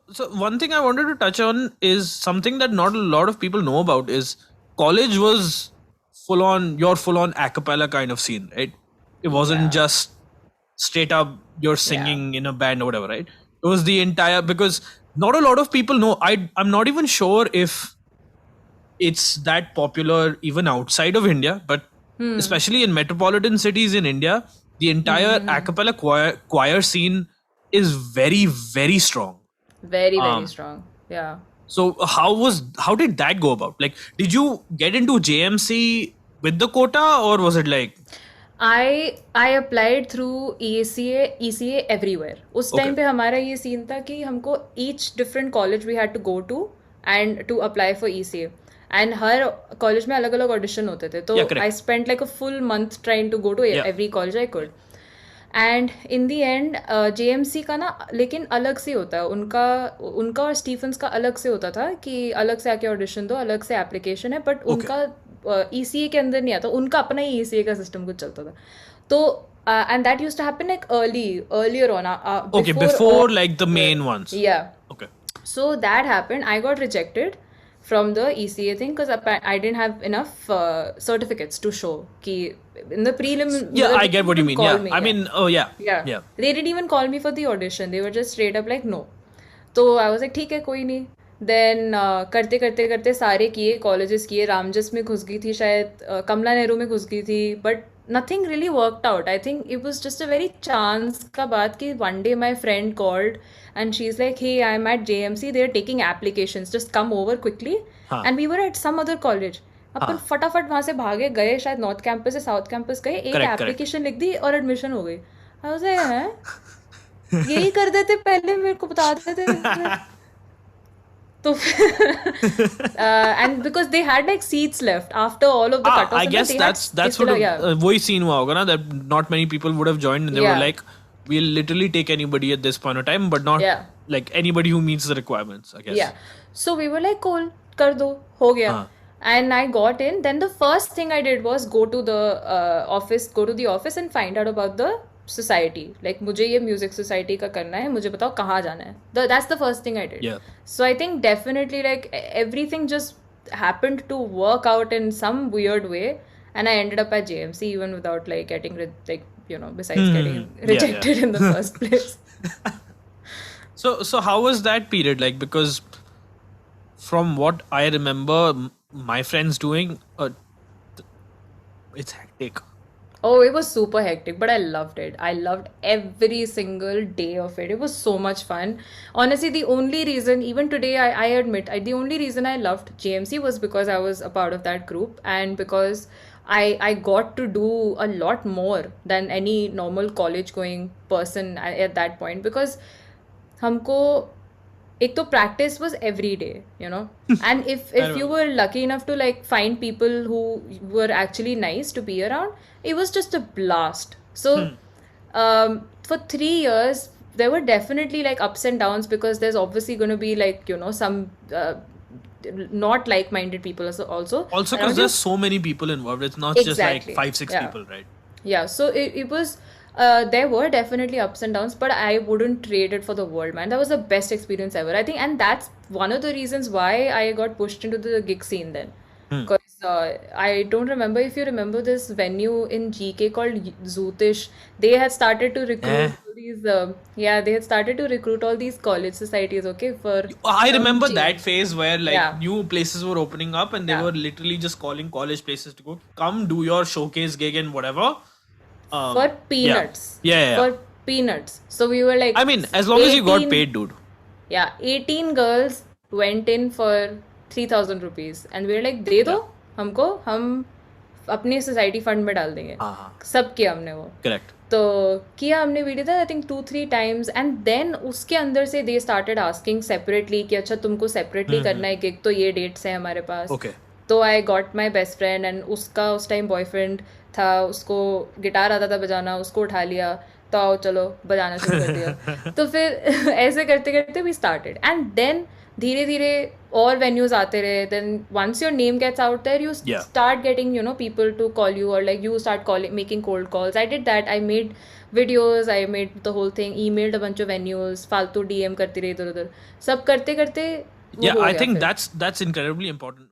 So one thing I wanted to touch on is something that not a lot of people know about is college was full on a cappella kind of scene, right? It wasn't Yeah. just straight up you're Yeah. singing in a band or whatever, right? It was the entire, because not a lot of people know. I'm not even sure if it's that popular even outside of India, but especially in metropolitan cities in India, the entire a cappella choir scene is very, very strong. Very, very Um, strong. Yeah. so how did that go about? Like, did you get into JMC with the quota, or was it like I applied through ECA everywhere. उस okay, time पे हमारा ये scene था कि हमको each different college we had to go to and to apply for ECA. And हर college में अलग अलग ऑडिशन होते थे, तो yeah, I correct, spend like a full month trying to go to yeah, every college I could. And in the end JMC का ना लेकिन अलग से होता है उनका. उनका और स्टीफन्स का अलग से होता था कि अलग से आके ऑडिशन दो, अलग से एप्लीकेशन है, बट okay, उनका ECA के अंदर नहीं आता, उनका अपना ही ECA का सिस्टम कुछ चलता था. तो and that used to happen like earlier on okay, before before ऑल. like the main ones, या. okay, So that happened. I got rejected from the ECA thing because I didn't have enough certificates to show. Ki in the prelim, yeah, they I get didn't what you even mean, call yeah, me. I Yeah, mean, oh yeah, yeah. yeah, They didn't even call me for the audition. They were just straight up like no. तो I was like ठीक है कोई नहीं. Then करते करते करते सारे किए, कॉलेजेस किए, रामजस में घुस गई थी शायद, कमला नेहरू में घुस गई थी, but nothing really worked out. I think it was just a very chance का बात कि one day my friend called and she is like hey I am at JMC, they are taking applications, just come over quickly. हाँ, and we were at some other college. अपन हाँ, फटाफट वहाँ से भागे गए, शायद नॉर्थ कैंपस से साउथ कैंपस गए, एक correct, correct. एप्लीकेशन लिख दी और एडमिशन हो गई. आई वाज लाइक हैं, यही कर देते पहले, मेरे को बता देते. तो and because they had like seats left after all of the cut I of, guess they had that's what या. वही scene हुआ होगा ना, that not many people would have joined and they were या. like, we'll literally take anybody at this point of time, but not या. like anybody who meets the requirements, I guess. Yeah. So we were like cool, कर दो, हो गया. हाँ, And I got in. Then the first thing I did was go to the office and find out about the society. Like मुझे ये music society का करना है, मुझे बताओ कहाँ जाना है. That's the first thing I did. yeah. So I think definitely like everything just happened to work out in some weird way, and I ended up at JMC even without like getting besides getting Yeah, yeah. rejected in the first place. So how was that period like? Because from what I remember, my friends doing, it's hectic. Oh, it was super hectic, but I loved it. I loved every single day of it. It was so much fun. Honestly, the only reason, even today, I admit, the only reason I loved JMC was because I was a part of that group, and because I got to do a lot more than any normal college going person at that point. Because हमको एक तो practice was every day, and if I you remember. were lucky enough to like find people who were actually nice to be around, it was just a blast. So for 3 years there were definitely like ups and downs, because there's obviously going to be like some not like-minded people also Also, because around you. there's so many people involved, it's not just like Exactly. five, six Yeah. people, right? Yeah, so it was there were definitely ups and downs, but I wouldn't trade it for the world, man. That was the best experience ever, I think, and that's one of the reasons why I got pushed into the gig scene then. Hmm. Because I don't remember if you remember this venue in GK called Zootish. They had started to Eh. recruit all these, they had started to recruit all these college societies, okay, for I remember J. that phase where like Yeah, new places were opening up and they yeah. were literally just calling college places to go, come do your showcase gig and whatever. For Yeah, peanuts. yeah, yeah, yeah. For peanuts. So we were like I mean, as long as you got 18. paid, dude. Yeah, 18 girls went in for 3,000 rupees, and we were like, दे दो Yeah. हमको, हम अपने society fund में डाल देंगे. Uh-huh. सब किया हमने वो. Correct. तो किया हमने वीडियो था I think 2-3 times, and then उसके अंदर से दे स्टार्टेड आस्किंग सेपरेटली कि अच्छा तुमको सेपरेटली करना है गिग, तो ये डेट्स हैं हमारे पास. Okay. तो I got my best friend, and उसका उस टाइम बॉयफ्रेंड था, उसको गिटार आता था बजाना, उसको उठा लिया, तो आओ चलो बजाना शुरू कर दिया. तो फिर ऐसे करते करते वी स्टार्टेड, एंड देन धीरे धीरे और वेन्यूज आते रहे. Then once your name gets out there, you Yeah. start getting people to call you, or like you start calling, making cold calls. I did that. I made videos, I made the whole thing, emailed a bunch of venues, फालतू DM करती रही इधर उधर, सब करते करते वो Yeah, हो I गया think फिर. that's incredibly important.